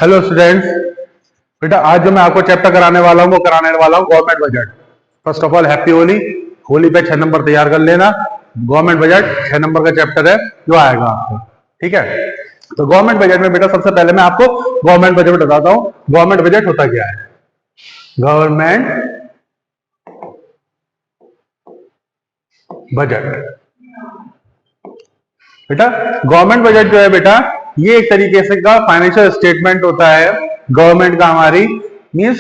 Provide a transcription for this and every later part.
Hello students, बेटा आज जो मैं आपको चैप्टर कराने वाला हूँ वो कराने वाला हूँ government budget. First of all happy Holi. Holi पे 6 नंबर तैयार कर लेना। गवर्नमेंट बजट 6 नंबर का चैप्टर है जो आएगा आपको, ठीक है। तो गवर्नमेंट बजट में बेटा सबसे पहले मैं आपको गवर्नमेंट बजट बताता हूँ। गवर्नमेंट बजट होता क्या है? गवर्नमेंट बजट बेटा, गवर्नमेंट बजट जो है बेटा, ये एक तरीके से का फाइनेंशियल स्टेटमेंट होता है गवर्नमेंट का। हमारी मींस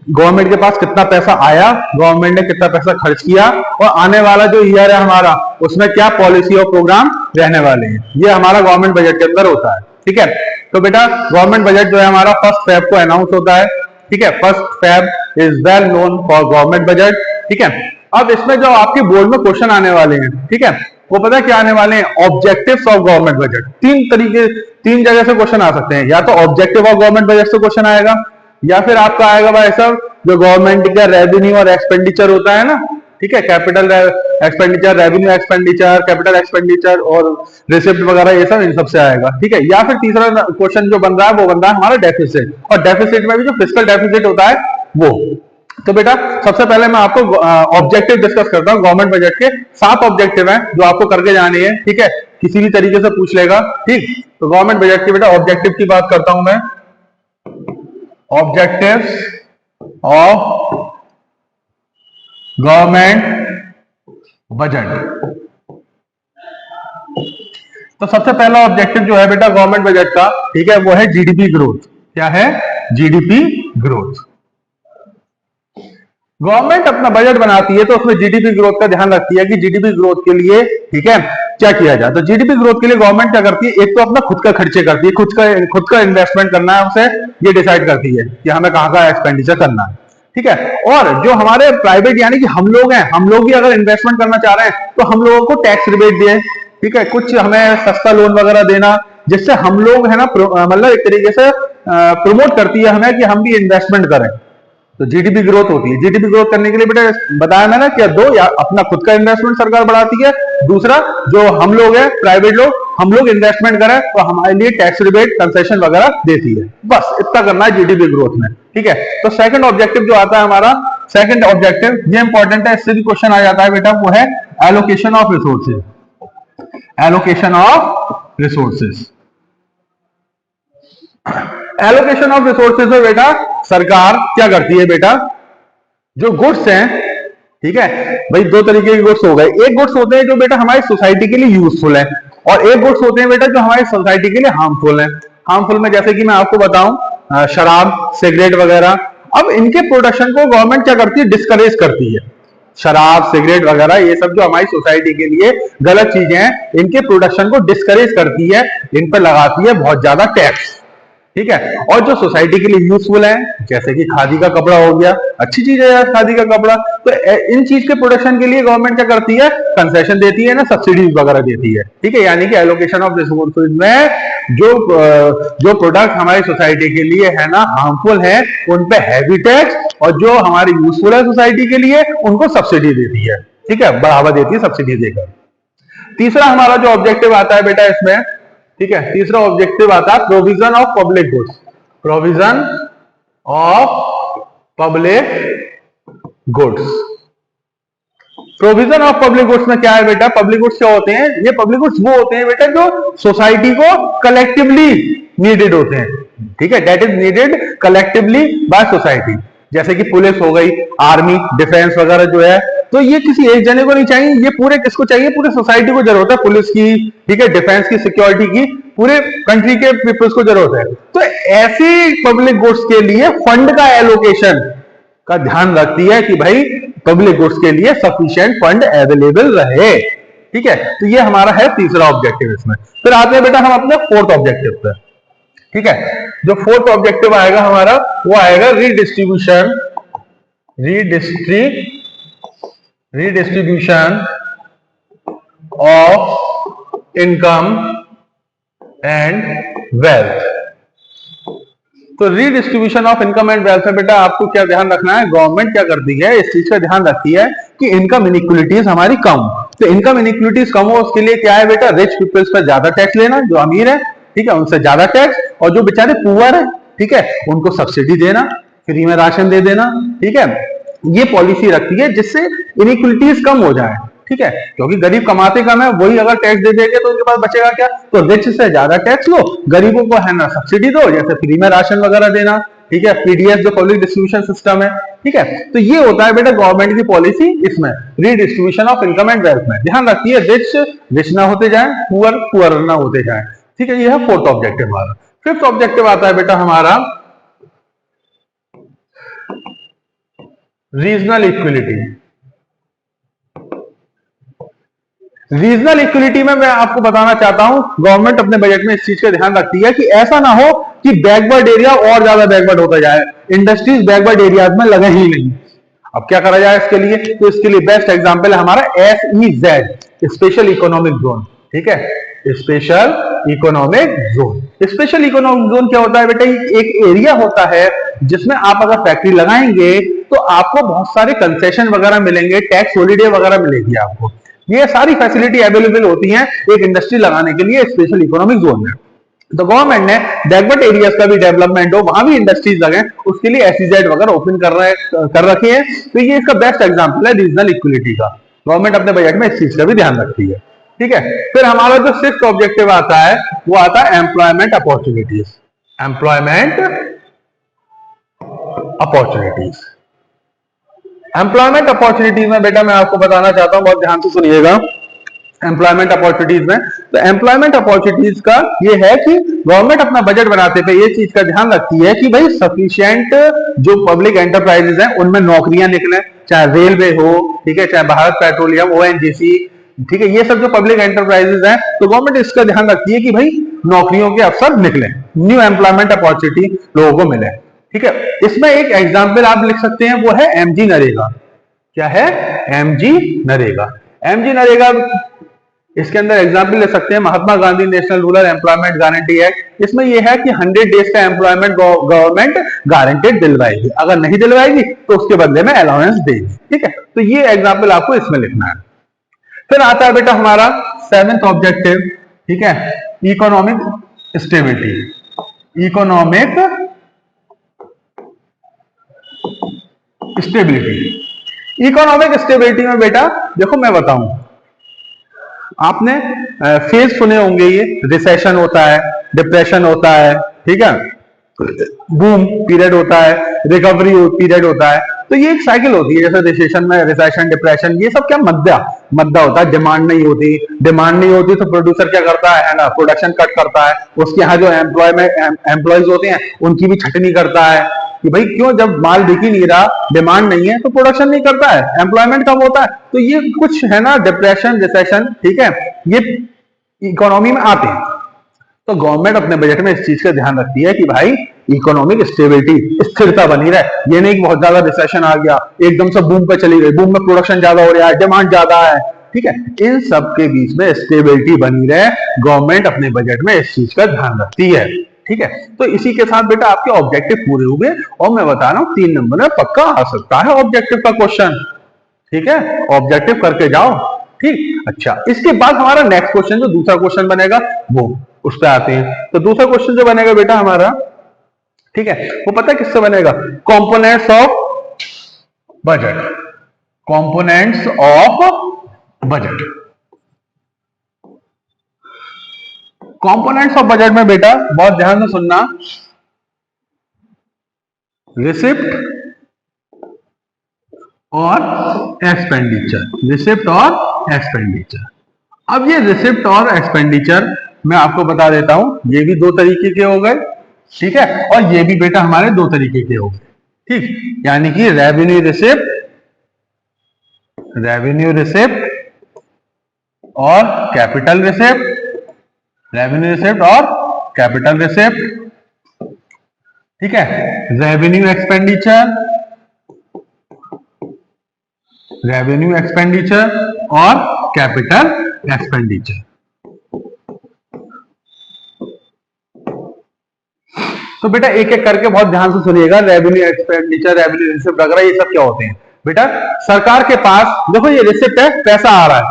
गवर्नमेंट के पास कितना पैसा आया, गवर्नमेंट ने कितना पैसा खर्च किया, और आने वाला जो ईयर है हमारा उसमें क्या पॉलिसी और प्रोग्राम रहने वाले हैं, ये हमारा गवर्नमेंट बजट के अंदर होता है, ठीक है। तो बेटा गवर्नमेंट बजट जो है हमारा 1 फरवरी को अनाउंस होता है, ठीक है। 1 February is well known for government budget, ठीक है। अब इसमें जो आपके बोर्ड में क्वेश्चन आने वाले हैं, ठीक है, वो पता क्या आने वाले हैं? Objectives of government budget. तीन जगह से क्वेश्चन आ सकते हैं। या तो ऑब्जेक्टिव ऑफ गवर्नमेंट बजट से क्वेश्चन आएगा, या फिर आपका आएगा भाई साहब जो गवर्नमेंट का रेवेन्यू और एक्सपेंडिचर होता है ना, ठीक है, capital expenditure, revenue expenditure, capital expenditure और रिसिप्ट वगैरह, ये सब इन सब से आएगा, ठीक है। या फिर तीसरा क्वेश्चन जो बन रहा है वो बन रहा है हमारा डेफिसिट, और डेफिसिट में भी जो फिस्कल डेफिसिट होता है वो। तो बेटा सबसे पहले मैं आपको ऑब्जेक्टिव डिस्कस करता हूं। गवर्नमेंट बजट के 7 ऑब्जेक्टिव हैं जो आपको करके जाने हैं, ठीक है। किसी भी तरीके से पूछ लेगा, ठीक। तो गवर्नमेंट बजट के बेटा ऑब्जेक्टिव की बात करता हूं मैं। Objectives of government budget. तो सबसे पहला ऑब्जेक्टिव जो है बेटा गवर्नमेंट बजट का, ठीक है, वो है जीडीपी ग्रोथ। क्या है? GDP growth. गवर्नमेंट अपना बजट बनाती है तो उसमें जीडीपी ग्रोथ का ध्यान रखती है कि जीडीपी ग्रोथ के लिए, ठीक है, क्या किया जाए। तो जीडीपी ग्रोथ के लिए गवर्नमेंट क्या करती है? एक तो अपना खुद का खर्चे करती है, खुद का इन्वेस्टमेंट करना है उसे, ये डिसाइड करती है कि हमें कहां का एक्सपेंडिचर करना है, ठीक है। और जो हमारे प्राइवेट यानी कि हम लोग हैं, हम लोग भी अगर इन्वेस्टमेंट करना चाह रहे हैं तो हम लोगों को टैक्स रिबेट दिए, ठीक है, कुछ हमें सस्ता लोन वगैरह देना, जिससे हम लोग है ना मतलब एक तरीके से प्रमोट करती है हमें कि हम भी इन्वेस्टमेंट करें। तो जीडीपी ग्रोथ होती है। जीडीपी ग्रोथ करने के लिए बेटा बताया मैंने क्या, दो, या अपना खुद का इन्वेस्टमेंट सरकार बढ़ाती है, दूसरा जो हम लोग हैं प्राइवेट लोग, हम लोग इन्वेस्टमेंट करें तो हमारे लिए टैक्स रिबेट कंसेशन वगैरह देती है। बस इतना करना है जीडीपी ग्रोथ में, ठीक है। तो सेकंड ऑब्जेक्टिव जो आता है हमारा, सेकंड ऑब्जेक्टिव ये इंपॉर्टेंट है, इससे भी क्वेश्चन आ जाता है बेटा, वो है allocation of resources. Allocation of resources. Allocation of resources में बेटा सरकार क्या करती है बेटा, जो गुड्स हैं, ठीक है भाई, दो तरीके के गुड्स हो गए। एक गुड्स होते हैं जो बेटा हमारी सोसाइटी के लिए यूजफुल है, और एक गुड्स होते हैं बेटा जो हमारी सोसाइटी के लिए हार्मफुल है। हार्मफुल में जैसे कि मैं आपको बताऊं शराब, सिगरेट वगैरह। अब इनके प्रोडक्शन को गवर्नमेंट क्या करती है? डिस्करेज करती है। शराब, सिगरेट वगैरह ये सब जो हमारी सोसाइटी के लिए गलत चीजें हैं, इनके प्रोडक्शन को डिस्करेज करती है, इन पर लगाती है बहुत ज्यादा टैक्स, ठीक है। और जो सोसाइटी के लिए यूजफुल है, जैसे कि खादी का कपड़ा हो गया, अच्छी चीज है यार खादी का कपड़ा, तो इन चीज के प्रोडक्शन के लिए गवर्नमेंट क्या करती है? कंसेशन देती है ना, सब्सिडीज वगैरह देती है, ठीक है। यानी कि एलोकेशन ऑफ रिसोर्सेज में जो प्रोडक्ट हमारी सोसाइटी के लिए है ना हार्मफुल है, उन पे हैवी टैक्स, और जो हमारी यूजफुल है सोसाइटी के लिए उनको सब्सिडी देती है, ठीक है, बढ़ावा देती है सब्सिडी देकर। तीसरा हमारा जो ऑब्जेक्टिव आता है बेटा इसमें, ठीक है, तीसरा ऑब्जेक्टिव आता है provision of public goods. Provision of public goods. Provision of public goods में क्या है बेटा? पब्लिक गुड्स क्या होते हैं? ये पब्लिक गुड्स वो होते हैं बेटा जो सोसाइटी को कलेक्टिवली नीडेड होते हैं, ठीक है, that is needed collectively by society. जैसे कि पुलिस हो गई, आर्मी, डिफेंस वगैरह जो है, तो ये किसी एक जने को नहीं चाहिए, ये पूरे किसको चाहिए? पूरे सोसाइटी को जरूरत है पुलिस की, ठीक है, डिफेंस की, सिक्योरिटी की, पूरे कंट्री के पीपल्स को जरूरत है। तो ऐसी पब्लिक गुड्स के लिए फंड का एलोकेशन का ध्यान रखती है कि भाई पब्लिक गुड्स के लिए सफिशिएंट फंड अवेलेबल रहे, ठीक है। तो ये हमारा है तीसरा ऑब्जेक्टिव इसमें। फिर आते हैं बेटा हम अपने फोर्थ ऑब्जेक्टिव पे, ठीक है। जो फोर्थ ऑब्जेक्टिव आएगा हमारा वो आएगा redistribution of income and wealth. तो redistribution of income and wealth में बेटा आपको क्या ध्यान रखना है? गवर्नमेंट क्या करती है? इस चीज का ध्यान रखती है कि इनकम इनइक्वलिटीज हमारी कम। तो इनकम इनइक्वलिटीज कम हो उसके लिए क्या है बेटा? रिच पीपल्स पर ज्यादा टैक्स लेना, जो अमीर है, ठीक है, उनसे ज्यादा टैक्स, और जो बेचारे पुअर है, ठीक है, उनको सब्सिडी देना, फ्री में राशन दे देना, ठीक है, ये पॉलिसी रखती है जिससे इनइक्वलिटीज कम हो जाए, ठीक है, क्योंकि गरीब कमाते कम है, वही अगर टैक्स दे देंगे तो उनके पास बचेगा क्या, तो रिच से ज्यादा टैक्स लो, गरीबों को है ना सब्सिडी दो, जैसे फ्री में राशन वगैरह देना, ठीक है, पीडीएस जो पब्लिक डिस्ट्रीब्यूशन सिस्टम है, ठीक है, तो ये होता है बेटा गवर्नमेंट की पॉलिसी, इसमें redistribution of income and wealth में ध्यान रखती है, रिच रिच ना होते जाए, पुअर पुअर ना होते जाए, ठीक है, ये है फोर्थ ऑब्जेक्टिव हमारा। फिफ्थ ऑब्जेक्टिव आता है बेटा हमारा रीजनल इक्विलिटी। रीजनल इक्विलिटी में मैं आपको बताना चाहता हूं, गवर्नमेंट अपने बजट में इस चीज का ध्यान रखती है कि ऐसा ना हो कि बैकवर्ड एरिया और ज्यादा बैकवर्ड होता जाए, इंडस्ट्रीज बैकवर्ड एरियाज में लगे ही नहीं। अब क्या करा जाए इसके लिए, तो इसके लिए बेस्ट एग्जांपल है हमारा SEZ, स्पेशल इकोनॉमिक जोन, ठीक है, special economic zone. Special economic zone क्या होता है बेटा, एक एरिया होता है जिसमें आप अगर फैक्ट्री लगाएंगे तो आपको बहुत सारे कंसेशन वगैरह मिलेंगे, टैक्स हॉलीडे वगैरह मिलेगी आपको, ये सारी फैसिलिटी अवेलेबल होती हैं एक इंडस्ट्री लगाने के लिए स्पेशल इकोनॉमिक जोन में। तो गवर्नमेंट ने बैकवर्ड एरियाज का भी डेवलपमेंट हो, वहां भी इंडस्ट्रीज लगे, उसके लिए SEZ वगैरह ओपन कर रखे हैं, तो ये इसका बेस्ट एग्जांपल है रीजनल इक्विलिटी का। गवर्नमेंट अपने बजट में इस चीज का भी ध्यान रखती है, ठीक है। फिर हमारा जो सिक्स्थ ऑब्जेक्टिव आता है वो आता है employment opportunities. Employment opportunities, employment opportunities में बेटा मैं आपको बताना चाहता हूं, बहुत ध्यान से सुनिएगा। एम्प्लॉयमेंट अपॉर्चुनिटीज में, तो एम्प्लॉयमेंट अपॉर्चुनिटीज का ये है कि गवर्नमेंट अपना बजट बनाते पे ये चीज का ध्यान रखती है कि भाई सफिशिएंट जो पब्लिक एंटरप्राइजेज हैं उनमें नौकरियां निकले, चाहे रेलवे हो, ठीक है, चाहे भारत पेट्रोलियम, ONGC, ठीक है, ये सब जो पब्लिक एंटरप्राइजेज हैं, तो गवर्नमेंट इसका ध्यान रखती है कि भाई नौकरियों के अवसर निकले, न्यू एम्प्लॉयमेंट अपॉर्चुनिटी लोगों को मिले, ठीक है। इसमें एक एग्जाम्पल आप लिख सकते हैं, वो है MG नरेगा। क्या है? MG नरेगा। MG नरेगा, इसके अंदर एग्जाम्पल ले सकते हैं Mahatma Gandhi national rural employment guarantee act. इसमें यह है कि 100 डेज का एम्प्लॉयमेंट गवर्नमेंट गारंटेड दिलवाएगी, अगर नहीं दिलवाएगी तो उसके बदले में अलाउंस देगी, ठीक है। तो ये एग्जाम्पल आपको इसमें लिखना है। फिर आता है बेटा हमारा 7th ऑब्जेक्टिव, ठीक है, economic stability. Economic stability, economic stability में बेटा देखो मैं बताऊं, आपने फेज सुने होंगे, ये रिसेशन होता है, डिप्रेशन होता है, ठीक है, बूम पीरियड होता है, रिकवरी पीरियड होता है, तो ये एक साइकिल होती है। जैसे रिसेशन में रिसेशन, डिप्रेशन, ये सब क्या मद्दा होता है, डिमांड नहीं होती तो प्रोड्यूसर क्या करता है ना, प्रोडक्शन कट करता है, उसके यहाँ जो एम्प्लॉयज होते हैं उनकी भी छटनी करता है कि भाई क्यों, जब माल बिक ही नहीं रहा, डिमांड नहीं है तो प्रोडक्शन नहीं करता है, एम्प्लॉयमेंट कम होता है। तो ये कुछ है ना डिप्रेशन, रिसेशन, ठीक है, ये इकोनॉमी में आते हैं। तो गवर्नमेंट अपने बजट में इस चीज का ध्यान रखती है कि भाई इकोनॉमिक स्टेबिलिटी, स्थिरता बनी रहे। ये नहीं कि बहुत ज्यादा रिसेशन आ गया, एकदम से बूम पे चली गई, बूम में प्रोडक्शन ज्यादा हो रहा है, डिमांड ज्यादा है, ठीक है, इन सब के बीच में स्टेबिलिटी बनी रहे, गवर्नमेंट अपने बजट में इस चीज का ध्यान रखती है, ठीक है। तो इसी के साथ बेटा आपके ऑब्जेक्टिव पूरे हुए, और मैं बता रहा हूं 3 नंबर में पक्का आ सकता है ऑब्जेक्टिव का क्वेश्चन, ठीक है, ऑब्जेक्टिव करके जाओ, ठीक। अच्छा, इसके बाद हमारा नेक्स्ट क्वेश्चन, जो दूसरा क्वेश्चन बनेगा वो उस पर आते हैं। तो दूसरा क्वेश्चन जो बनेगा बेटा हमारा, ठीक है, वो पता है किससे बनेगा, components of budget. Components of budget, components of budget में बेटा बहुत ध्यान से सुनना, रिसिप्ट और एक्सपेंडिचर, रिसिप्ट और एक्सपेंडिचर। अब ये रिसिप्ट और एक्सपेंडिचर मैं आपको बता देता हूं, ये भी 2 तरीके के हो गए, ठीक है, और ये भी बेटा हमारे 2 तरीके के हो गए, ठीक, यानी कि रेवेन्यू रिसिप्ट और कैपिटल रिसिप्ट, रेवेन्यू रिसिप्ट और कैपिटल रिसिप्ट, ठीक है, रेवेन्यू एक्सपेंडिचर और कैपिटल एक्सपेंडिचर। तो बेटा एक एक करके बहुत ध्यान से सुनिएगा, रेवेन्यू एक्सपेंडिचर, रेवेन्यू रिसिप्ट वगैरह ये सब क्या होते हैं बेटा। सरकार के पास देखो, ये रिसिप्ट है, पैसा आ रहा है,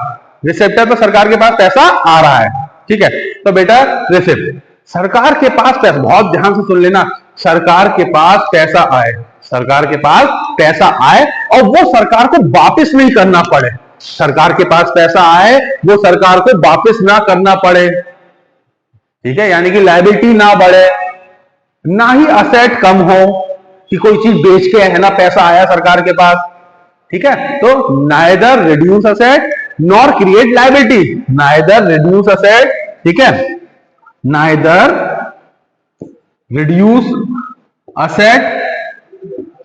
रिसिप्ट है तो सरकार के पास पैसा आ रहा है, ठीक है। तो बेटा रिसिप्ट, सरकार के पास पैसा, बहुत ध्यान से सुन लेना, सरकार के पास पैसा आए, सरकार के पास पैसा आए और वो सरकार को वापस नहीं करना पड़े, सरकार के पास पैसा आए वो सरकार को वापस ना करना पड़े, ठीक है, यानी कि लायबिलिटी ना बढ़े, ना ही असेट कम हो कि कोई चीज बेच के है ना पैसा आया सरकार के पास, ठीक है, तो neither reduce asset nor create liability, neither reduce asset, ठीक है, neither reduce asset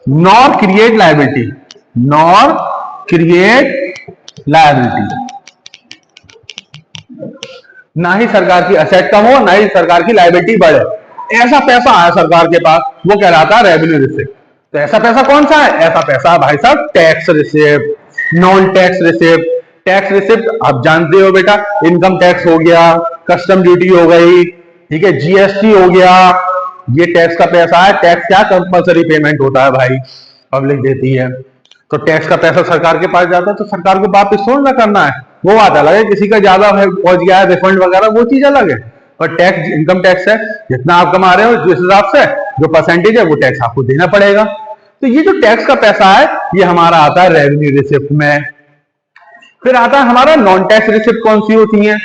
nor create liability, nor create liability, ना ही सरकार की असेट कम हो ना ही सरकार की लायबिलिटी बढ़े, ऐसा पैसा आया सरकार के पास वो कहलाता है रेवेन्यू रिसिप्ट। तो ऐसा पैसा कौन सा है? ऐसा पैसा भाई साहब tax receipt, non tax receipt. Tax receipt आप जानते हो बेटा, इनकम टैक्स हो गया, कस्टम ड्यूटी हो गई, ठीक है, जीएसटी हो गया, ये टैक्स का पैसा है। टैक्स क्या कंपल्सरी पेमेंट होता है भाई, पब्लिक देती है, तो टैक्स का पैसा सरकार के पास जाता है तो सरकार को वापस थोड़ा ना करना है, वो बात अलग है, किसी का ज्यादा पहुंच गया है रिफंड वगैरह वो चीज अलग है, पर टैक्स इनकम टैक्स है, जितना आप कमा रहे हो जिस हिसाब से जो परसेंटेज है वो टैक्स आपको देना पड़ेगा। तो ये जो टैक्स का पैसा है ये हमारा आता है रेवेन्यू रिसिप्ट में। फिर आता है हमारा नॉन टैक्स रिसिप्ट। कौन सी होती है?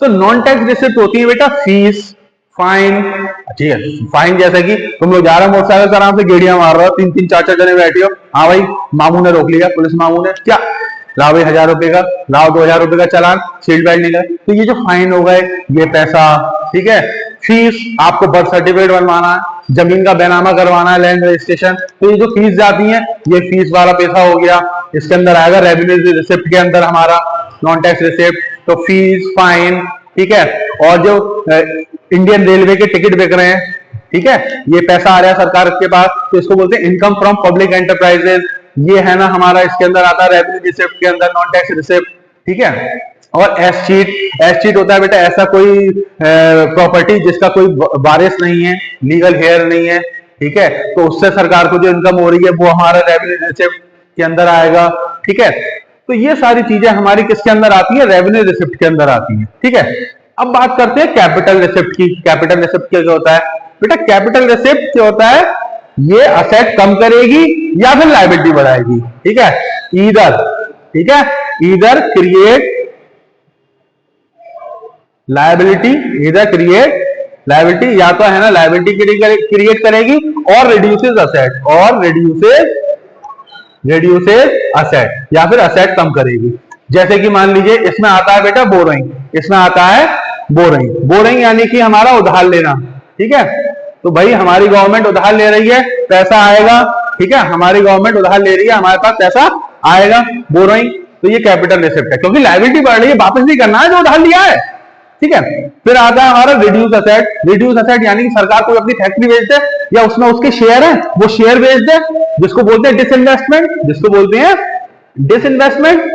तो नॉन टैक्स रिसिप्ट होती है बेटा फीस, फाइन, ठीक है, फाइन जैसे कि तुम लोग जा रहे हो मोटरसाइकिल आराम से गेड़ियां मार रहे हो, 3-3 4-4 जने बैठे हो, हाँ भाई मामू ने रोक लिया, पुलिस मामू ने, क्या लाओ भाई 1000 रुपए का, लाओ 2000 रुपए का चालान, सीट बेल्ट नहीं लगा, तो ये जो फाइन हो गए ये पैसा, ठीक है। फीस, आपको बर्थ सर्टिफिकेट बनवाना है, जमीन का बैनामा करवाना है, लैंड रजिस्ट्रेशन, तो ये जो फीस जाती है ये फीस वाला पैसा हो गया, इसके अंदर आएगा रेवेन्यू रिसिप्ट के अंदर हमारा नॉन टैक्स रिसिप्ट। तो फीस, फाइन, ठीक है, और जो इंडियन रेलवे के टिकट बिक रहे हैं, ठीक है, ये पैसा आ रहा है सरकार के पास, तो इसको बोलते हैं इनकम फ्रॉम पब्लिक एंटरप्राइजेस, ये है ना हमारा इसके अंदर आता है रेवेन्यू रिसिप्ट के अंदर नॉन टैक्स रिसिप्ट, ठीक है। और एस शीट, एस शीट होता है बेटा ऐसा कोई प्रॉपर्टी जिसका कोई वारिस नहीं है, लीगल हेयर नहीं है, ठीक है, तो उससे सरकार को जो इनकम हो रही है वो हमारा रेवेन्यू रिसिप्ट के अंदर आएगा, ठीक है। तो ये सारी चीजें हमारी किसके अंदर आती है? रेवेन्यू रिसिप्ट के अंदर आती है, ठीक है। अब बात करते हैं कैपिटल रिसिप्ट की। कैपिटल रिसिप्ट क्या होता है बेटा? कैपिटल रिसिप्ट क्या होता है? ये असेट कम करेगी या फिर लायबिलिटी बढ़ाएगी, ठीक है, ईदर, ठीक है, ईदर क्रिएट लायबिलिटी, इधर क्रिएट लायबिलिटी, या तो है ना लायबिलिटी क्रिएट करेगी और रिड्यूसेस असेट, और रिड्यूसेस असेट, या फिर असेट कम करेगी। जैसे कि मान लीजिए इसमें आता है बेटा बोरोइंग, इसमें आता है बोरोइंग, बोरोइंग यानी कि हमारा उधार लेना, ठीक है। तो भाई हमारी गवर्नमेंट उधार ले रही है, पैसा आएगा, ठीक है, हमारी गवर्नमेंट उधार ले रही है, हमारे पास पैसा आएगा, बोरोइंग, तो ये कैपिटल रिसिप्ट है, क्योंकि लायबिलिटी बढ़ रही है, वापस नहीं करना है जो उधार लिया है, ठीक है। फिर आता है हमारा रिड्यूस असेट। रिड्यूस असेट यानी कि सरकार कोई अपनी फैक्ट्री बेच दे या उसमें उसके शेयर है वो शेयर बेच दे, जिसको बोलते हैं डिसइन्वेस्टमेंट, जिसको बोलते हैं डिसइन्वेस्टमेंट,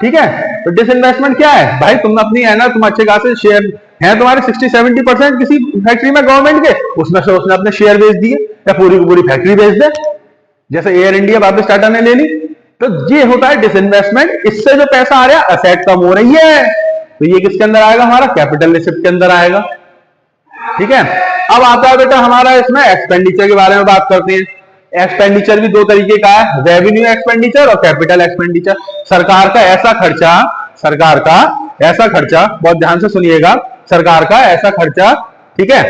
ठीक है। तो डिसइन्वेस्टमेंट क्या है भाई? तुम अपनी है ना, तुम अच्छे खासे शेयर हैं तुम्हारे 60-70% किसी फैक्ट्री में गवर्नमेंट के, उसमें से उसने अपने शेयर बेच दिए या पूरी की पूरी फैक्ट्री बेच दे, जैसे एयर इंडिया वापस टाटा ने ले ली, तो ये होता है डिसइन्वेस्टमेंट। इससे जो पैसा आ रहा है असेट कम हो रही है, तो ये किसके अंदर आएगा? हमारा कैपिटल रिसिप्ट के अंदर आएगा, ठीक है। अब आता है बेटा हमारा इसमें एक्सपेंडिचर के बारे में बात करते हैं। एक्सपेंडिचर भी दो तरीके का है, रेवेन्यू एक्सपेंडिचर और कैपिटल एक्सपेंडिचर। सरकार का ऐसा खर्चा, सरकार का ऐसा खर्चा, बहुत ध्यान से सुनिएगा, सरकार का ऐसा खर्चा, ठीक है,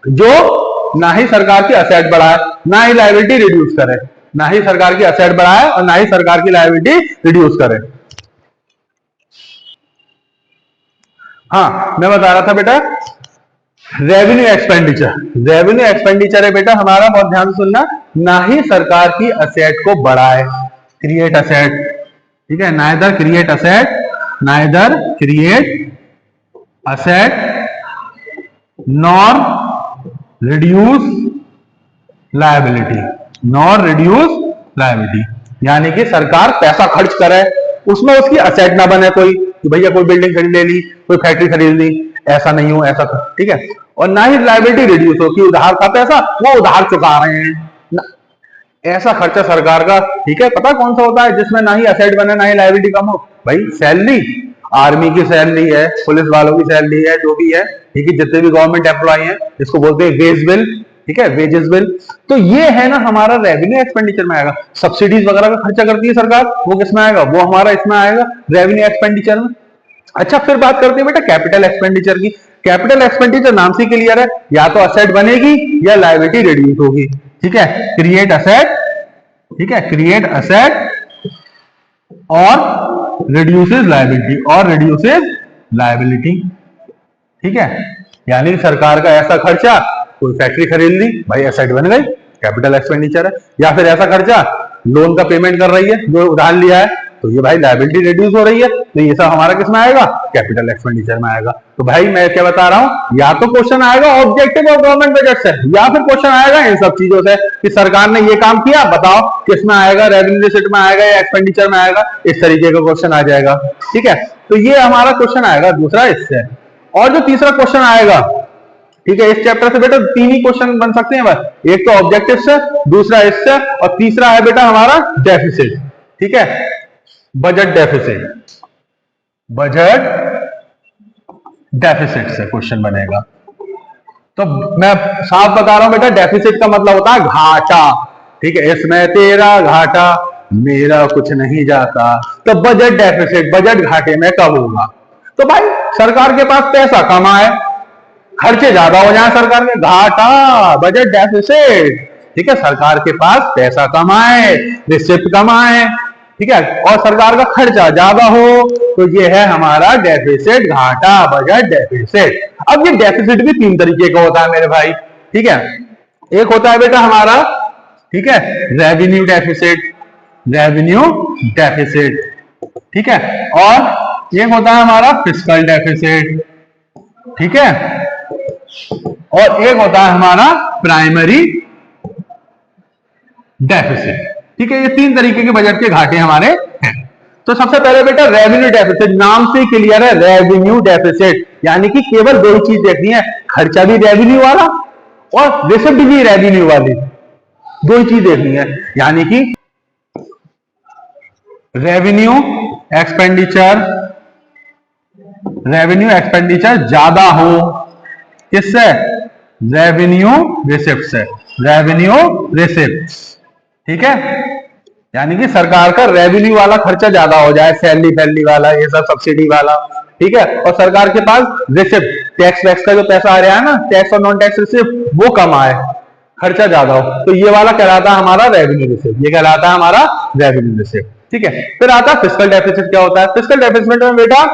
जो ना ही सरकार की असेट बढ़ाए ना ही लायबिलिटी रिड्यूस करे, ना ही सरकार की असेट बढ़ाए और ना ही सरकार की लायबिलिटी रिड्यूस करे। हाँ, मैं बता रहा था बेटा रेवेन्यू एक्सपेंडिचर। रेवेन्यू एक्सपेंडिचर है बेटा हमारा, बहुत ध्यान से सुनना, ना ही सरकार की असेट को बढ़ाए, क्रिएट असेट, ठीक है, neither create asset, neither create asset nor reduce liability, nor reduce liability, यानी कि सरकार पैसा खर्च करे, उसमें उसकी असेट ना बने कोई कि भैया कोई बिल्डिंग खरीद ले ली, कोई फैक्ट्री खरीद ली, ऐसा नहीं हो, ऐसा ठीक है। और ना ही लायबिलिटी रिड्यूस हो कि उधार का पैसा वो उधार चुका रहे हैं, ऐसा खर्चा सरकार का, ठीक है। पता कौन सा होता है? जिसमें ना ही असेट बने ना ही लायबिलिटी कम हो, भाई सैलरी आर्मी की सैलरी है, पुलिस वालों की सैलरी है, जो भी है, ठीक है, जितने भी गवर्नमेंट एम्प्लॉय हैं, इसको बोलते हैं वेज बिल, ठीक है, वेजेस बिल। तो ये है ना हमारा रेवेन्यू एक्सपेंडिचर में आएगा। सब्सिडीज वगैरह का खर्चा करती है सरकार, वो किसमें आएगा, वो हमारा इसमें आएगा रेवेन्यू एक्सपेंडिचर में। अच्छा, फिर बात करते हैं बेटा कैपिटल एक्सपेंडिचर की। कैपिटल एक्सपेंडिचर नाम से क्लियर है, या तो असेट बनेगी या लायबिलिटी रिड्यूस होगी, ठीक है, क्रिएट असेट, ठीक है, क्रिएट असेट और रिड्यूसेस लायबिलिटी, और रिड्यूसेस लायबिलिटी, ठीक है। यानी सरकार का ऐसा खर्चा, कोई फैक्ट्री खरीद ली, भाई एसेट बन गई, कैपिटल एक्सपेंडिचर है। या फिर ऐसा खर्चा, लोन का पेमेंट कर रही है, जो उधार लिया है, तो ये भाई लायबिलिटी रिड्यूस हो रही है, तो ये सब हमारा किसमें आएगा, कैपिटल एक्सपेंडिचर में आएगा। तो भाई मैं क्या बता रहा हूं, या तो क्वेश्चन आएगा ऑब्जेक्टिव ऑफ गवर्नमेंट बजट से, या फिर क्वेश्चन आएगा इन सब चीजों से कि सरकार ने ये काम किया, बताओ किसमें आएगा, रेवेन्यू रिसिप्ट में आएगा या एक्सपेंडिचर में आएगा, इस तरीके का क्वेश्चन आ जाएगा, ठीक है। तो ये हमारा क्वेश्चन आएगा दूसरा इससे। और जो तीसरा क्वेश्चन आएगा, ठीक है, इस चैप्टर से बेटा 3 ही क्वेश्चन बन सकते हैं बस, एक तो ऑब्जेक्टिव से, दूसरा इससे, और तीसरा है बेटा हमारा डेफिसिट, ठीक है, बजट डेफिसिट, बजट डेफिसिट से क्वेश्चन बनेगा। तो मैं साफ बता रहा हूं बेटा, डेफिसिट का मतलब होता है घाटा, ठीक है, इसमें तेरा घाटा मेरा कुछ नहीं जाता। तो बजट डेफिसिट, बजट घाटे में कब होगा, तो भाई सरकार के पास पैसा कम आए, खर्चे ज्यादा हो जाए सरकार के, घाटा, बजट डेफिसिट, ठीक है, सरकार के पास पैसा कम आए, रिसिप्ट कम आए, ठीक है, और सरकार का खर्चा ज्यादा हो, तो ये है हमारा डेफिसिट, घाटा, बजट डेफिसिट। अब ये डेफिसिट भी 3 तरीके का होता है मेरे भाई, ठीक है। एक होता है बेटा हमारा, ठीक है, रेवेन्यू डेफिसिट, रेवेन्यू डेफिसिट, ठीक है, और एक होता है हमारा फिस्कल डेफिसिट, ठीक है, और एक होता है हमारा प्राइमरी डेफिसिट, ठीक है। ये 3 तरीके के बजट के घाटे हमारे हैं। तो सबसे पहले बेटा रेवेन्यू डेफिसिट, नाम से क्लियर है, रेवेन्यू डेफिसिट, यानी कि केवल 2 ही चीज देखनी है, खर्चा भी रेवेन्यू वाला और रिसिप्ट भी रेवेन्यू वाली, 2 ही चीज देखनी है। यानी कि रेवेन्यू एक्सपेंडिचर, रेवेन्यू एक्सपेंडिचर ज्यादा हो, किससे, रेवेन्यू रिसिप्ट से, रेवेन्यू रिसिप्ट, ठीक है, यानी कि सरकार का रेवेन्यू वाला खर्चा ज्यादा हो जाए, सैलरी फैलरी वाला, ये सब सब्सिडी वाला, ठीक है, और सरकार के पास रिसिप्ट, टैक्स वैक्स का जो पैसा आ रहा है ना, टैक्स और नॉन टैक्स रिसिप्ट, वो कम आए, खर्चा ज्यादा हो, तो ये वाला कहलाता है हमारा रेवेन्यू रिसिप्ट, ये कहलाता है हमारा रेवेन्यू रिसिप्ट, ठीक है। फिर आता है फिस्कल डेफिसिट। क्या होता है फिस्कल डेफिसिट में बेटा,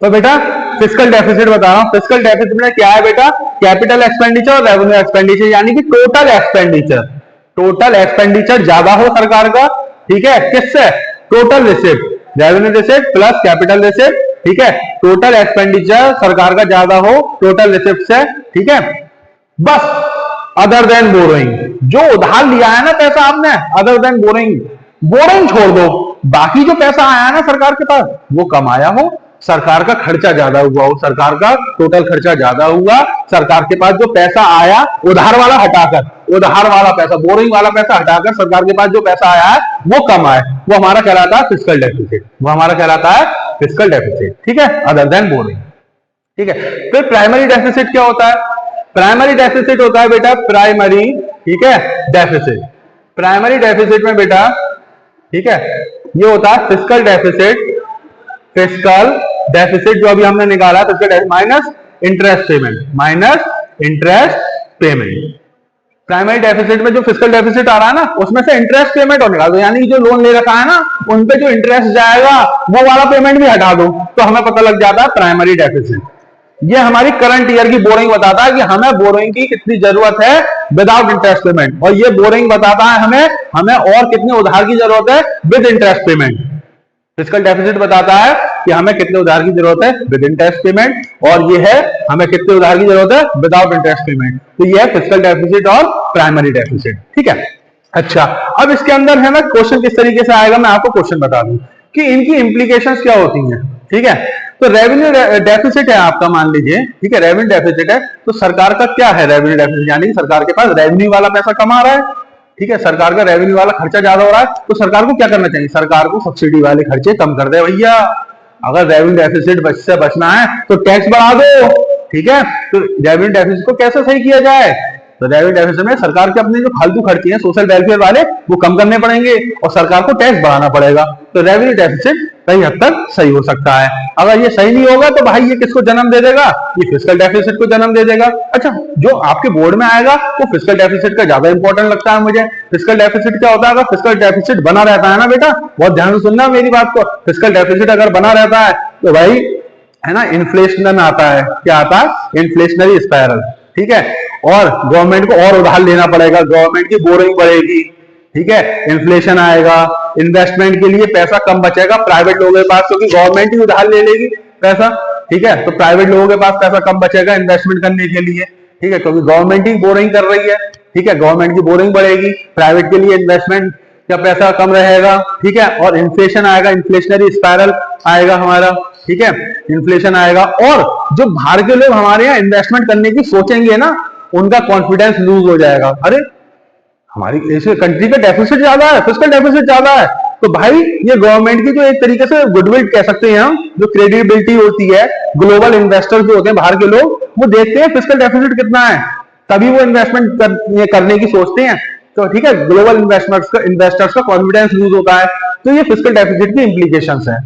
तो बेटा फिस्कल डेफिसिट बता रहा हूं, फिस्कल डेफिसिट में क्या है बेटा, कैपिटल एक्सपेंडिचर और रेवेन्यू एक्सपेंडिचर, यानी कि टोटल एक्सपेंडिचर, टोटल एक्सपेंडिचर ज्यादा हो सरकार का, ठीक है, किससे, total receipt, revenue receipt plus capital receipt, ठीक है, टोटल एक्सपेंडिचर सरकार का ज्यादा हो टोटल रिसिप्ट से, ठीक है। बस अदर देन बोरोइंग, जो उधार लिया है ना पैसा आपने, अदर देन बोरोइंग, बोरोइंग छोड़ दो, बाकी जो पैसा आया है ना सरकार के पास, वो कम आया हो, सरकार का खर्चा ज्यादा हुआ हो, सरकार का टोटल खर्चा ज्यादा हुआ, सरकार के पास जो पैसा आया उधार वाला हटाकर, उधार वाला पैसा, बोरिंग वाला पैसा हटाकर सरकार के पास जो पैसा आया है वो कम आए, वो हमारा कहलाता है फिस्कल डेफिसिट, वो हमारा कहलाता है फिस्कल डेफिसिट, ठीक है, अदर देन बोरिंग, ठीक है। फिर प्राइमरी डेफिसिट क्या होता है, प्राइमरी डेफिसिट होता है बेटा प्राइमरी, ठीक है, डेफिसिट, प्राइमरी डेफिसिट में बेटा, ठीक है, ये होता है फिस्कल डेफिसिट, फिस्कल डेफिसिट जो अभी हमने निकाला है, fiscal minus interest payment, minus interest payment. Primary deficit में जो फिस्कल डेफिसिट आ रहा है ना, उसमें से इंटरेस्ट पेमेंट और निकाल दो, यानी जो लोन ले रखा है ना, उन पे जो इंटरेस्ट जाएगा वो वाला पेमेंट भी हटा दो, तो हमें पता लग जाता है प्राइमरी डेफिसिट। ये हमारी करंट ईयर की बोरिंग बताता है कि हमें बोरिंग की कितनी जरूरत है विदाउट इंटरेस्ट पेमेंट, और ये बोरिंग बताता है हमें और कितने उधार की जरूरत है with interest payment. Fiscal deficit बताता है कि हमें कितने उधार की जरूरत है विद इंटरेस्ट पेमेंट, और ये है हमें कितने उधार की जरूरत है विदाउट इंटरेस्ट पेमेंट। तो ये है फिस्कल डेफिसिट और प्राइमरी डेफिसिट, ठीक है। अच्छा, अब इसके अंदर है ना क्वेश्चन किस तरीके से आएगा, मैं आपको क्वेश्चन बता दूं कि इनकी इंप्लीकेशंस क्या होती हैं, ठीक है। तो रेवेन्यू डेफिसिट है आपका, मान लीजिए, ठीक है, रेवेन्यू डेफिसिट है, तो सरकार का क्या है रेवेन्यू डेफिसिट, यानी कि सरकार के पास रेवेन्यू वाला पैसा कमा रहा है, ठीक है, सरकार का रेवेन्यू वाला खर्चा ज्यादा हो रहा है, तो सरकार को क्या करना चाहिए, सरकार को सब्सिडी वाले खर्चे कम कर दे भैया, अगर रेवेन्यू डेफिसिट से बचना है तो टैक्स बढ़ा दो, ठीक है। तो रेवेन्यू डेफिसिट को कैसे सही किया जाए, तो रेवेन्यू डेफिसिट में सरकार के अपने जो फालतू खर्चे हैं सोशल वेलफेयर वाले वो कम करने पड़ेंगे और सरकार को टैक्स बढ़ाना पड़ेगा, तो रेवेन्यू डेफिसिट कई हद तक सही हो सकता है। अगर ये सही नहीं होगा तो भाई ये किसको जन्म दे देगा, ये फिस्कल डेफिसिट को जन्म दे देगा। अच्छा, जो आपके बोर्ड में आएगा वो फिस्कल डेफिसिट का ज्यादा इंपॉर्टेंट लगता है मुझे। फिस्कल डेफिसिट क्या होता है, अगर फिस्कल डेफिसिट बना रहता है ना बेटा, बहुत ध्यान से सुनना मेरी बात को, फिस्कल डेफिसिट अगर बना रहता है तो भाई है ना इन्फ्लेशन आता है, क्या आता है, इन्फ्लेशनरी स्पाइरल, ठीक है। और गवर्नमेंट को और उधार लेना पड़ेगा, गवर्नमेंट की बोरिंग बढ़ेगी, ठीक है, इन्फ्लेशन आएगा, इन्वेस्टमेंट के लिए पैसा कम बचेगा प्राइवेट लोगों के पास, क्योंकि गवर्नमेंट ही उधार ले लेगी पैसा, ठीक है। तो प्राइवेट लोगों के पास पैसा कम बचेगा इन्वेस्टमेंट करने के लिए, ठीक है, क्योंकि गवर्नमेंट ही बोरिंग कर रही है, ठीक है, गवर्नमेंट की बोरिंग बढ़ेगी, प्राइवेट के लिए इन्वेस्टमेंट का पैसा कम रहेगा, ठीक है। और इन्फ्लेशन आएगा, इन्फ्लेशनरी स्पाइरल आएगा हमारा, ठीक है, इन्फ्लेशन आएगा। और जो बाहर के लोग हमारे यहाँ इन्वेस्टमेंट करने की सोचेंगे ना, उनका कॉन्फिडेंस लूज हो जाएगा। अरे हमारी ऐसे कंट्री का डेफिसिट ज्यादा है, फिस्कल डेफिसिट ज्यादा है, तो भाई ये गवर्नमेंट की जो एक तरीके से गुडविल कह सकते हैं हम, जो क्रेडिबिलिटी होती है, ग्लोबल इन्वेस्टर्स जो होते हैं बाहर के लोग, वो देखते हैं फिस्कल डेफिसिट कितना है, तभी वो इन्वेस्टमेंट करने की सोचते हैं। तो ठीक है, ग्लोबल इन्वेस्टर्स का कॉन्फिडेंस लूज होता है, तो ये फिस्कल डेफिसिट की इंप्लीकेशंस है,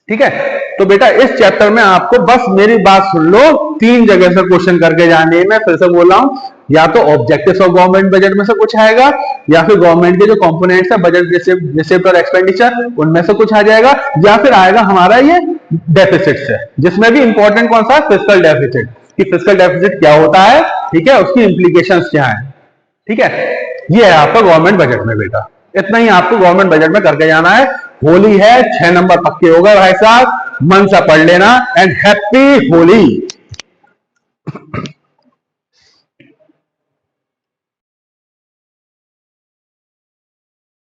ठीक है। तो बेटा इस चैप्टर में आपको बस मेरी बात सुन लो, 3 जगह से क्वेश्चन करके जाने, मैं फिर से बोल रहा हूं, या तो ऑब्जेक्टिव्स ऑफ गवर्नमेंट बजट में से कुछ आएगा, या फिर गवर्नमेंट के जो कंपोनेंट्स है बजट रिसिप्ट और एक्सपेंडिचर उनमें से कुछ आ जाएगा, या फिर आएगा हमारा ये डेफिसिट से, जिसमें भी इंपॉर्टेंट कौन सा है, फिस्कल डेफिसिट, कि फिस्कल डेफिसिट क्या होता है, ठीक है, उसकी इंप्लीकेशंस क्या है, ठीक है। ये है आपका गवर्नमेंट बजट में बेटा, इतना ही आपको गवर्नमेंट बजट में करके जाना है। होली है, 6 नंबर पक्के हो गए भाई साहब, मन से पढ़ लेना, एंड हैप्पी होली।